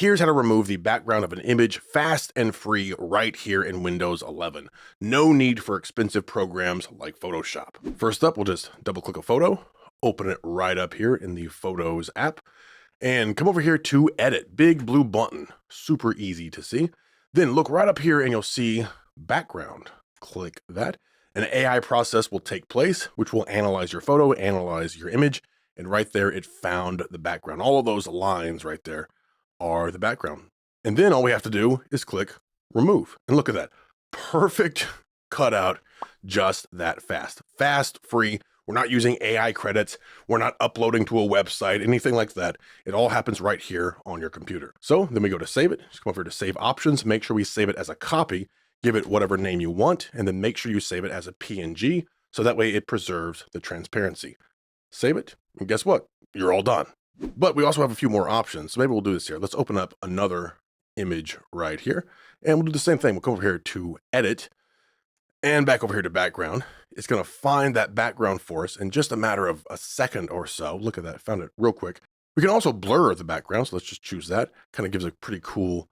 Here's how to remove the background of an image fast and free right here in Windows 11. No need for expensive programs like Photoshop. First up, we'll just double click a photo, open it right up here in the Photos app, and come over here to Edit. Big blue button, super easy to see. Then look right up here and you'll see Background. Click that. An AI process will take place, which will analyze your photo, analyze your image, and right there it found the background. All of those lines right there are the background. And then all we have to do is click remove. And look at that. Perfect cutout, just that fast. Fast, free. We're not using AI credits. We're not uploading to a website, anything like that. It all happens right here on your computer. So then we go to save it. Just come over to save options. Make sure we save it as a copy. Give it whatever name you want, and then make sure you save it as a PNG. So that way it preserves the transparency. Save it, and guess what? You're all done. But we also have a few more options. So maybe we'll do this here. Let's open up another image right here. And we'll do the same thing. We'll come over here to edit and back over here to background. It's going to find that background for us in just a matter of a second or so. Look at that. Found it real quick. We can also blur the background. So let's just choose that. Kind of gives a pretty cool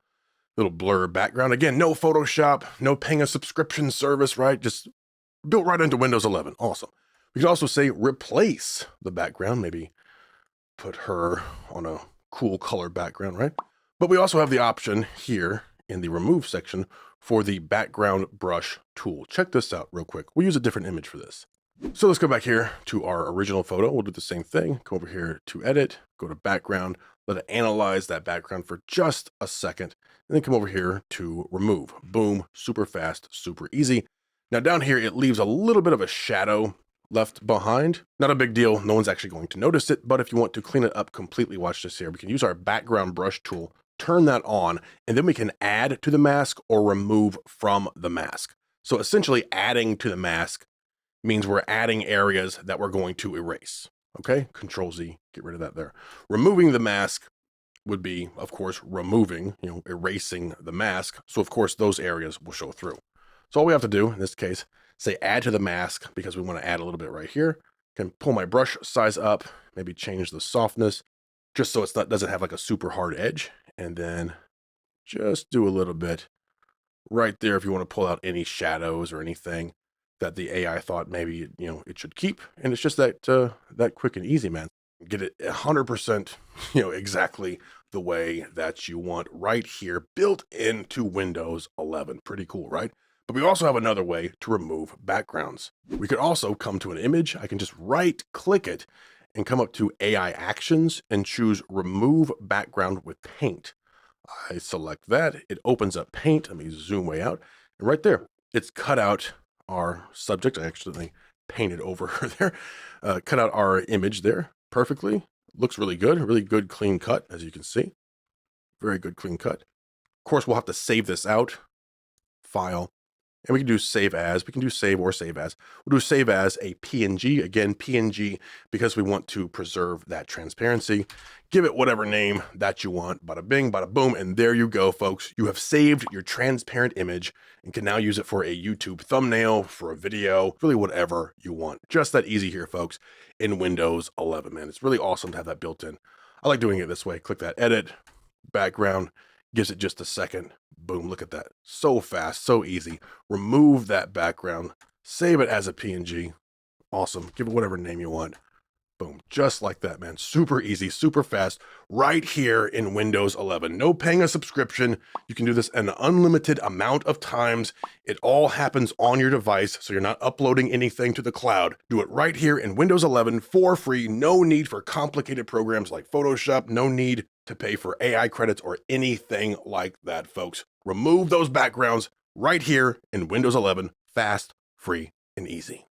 little blur background. Again, no Photoshop, no paying a subscription service, right? Just built right into Windows 11. Awesome. We can also say replace the background. Maybe put her on a cool color background, right? But we also have the option here in the remove section for the background brush tool. Check this out real quick. We'll use a different image for this. So let's go back here to our original photo. We'll do the same thing. Go over here to edit, go to background, let it analyze that background for just a second, and then come over here to remove. Boom, super fast, super easy. Now down here, it leaves a little bit of a shadow left behind. Not a big deal. No one's actually going to notice it, but if you want to clean it up completely, watch this here. We can use our background brush tool, turn that on, and then we can add to the mask or remove from the mask. So essentially adding to the mask means we're adding areas that we're going to erase. Okay, Control Z, get rid of that there. Removing the mask would be, of course, removing, erasing the mask. So of course, those areas will show through. So all we have to do in this case, say add to the mask because we want to add a little bit right here. Can pull my brush size up, maybe change the softness just so doesn't have like a super hard edge. And then just do a little bit right there if you want to pull out any shadows or anything that the AI thought maybe, it should keep. And it's just that quick and easy, man. Get it 100%, exactly the way that you want right here, built into Windows 11. Pretty cool, right? But we also have another way to remove backgrounds. We could also come to an image. I can just right click it and come up to AI actions and choose remove background with paint. I select that. It opens up paint. Let me zoom way out. And right there, it's cut out our subject. I actually painted over her there. Cut out our image there perfectly. Looks really good clean cut, as you can see. Very good clean cut. Of course, we'll have to save this out. File. And we can do save as. We can do save or save as. We'll do save as a PNG. Again, PNG, because we want to preserve that transparency. Give it whatever name that you want. Bada bing, bada boom. And there you go, folks. You have saved your transparent image and can now use it for a YouTube thumbnail, for a video, really whatever you want. Just that easy here, folks, in Windows 11, man. It's really awesome to have that built in. I like doing it this way. Click that edit, background, gives it just a second. Boom, look at that. So fast, so easy. Remove that background, save it as a PNG. Awesome. Give it whatever name you want. Boom, just like that, man. Super easy, super fast, right here in Windows 11. No paying a subscription. You can do this an unlimited amount of times. It all happens on your device, so you're not uploading anything to the cloud. Do it right here in Windows 11 for free. No need for complicated programs like Photoshop. No need to pay for AI credits or anything like that, folks. Remove those backgrounds right here in Windows 11, fast, free, and easy.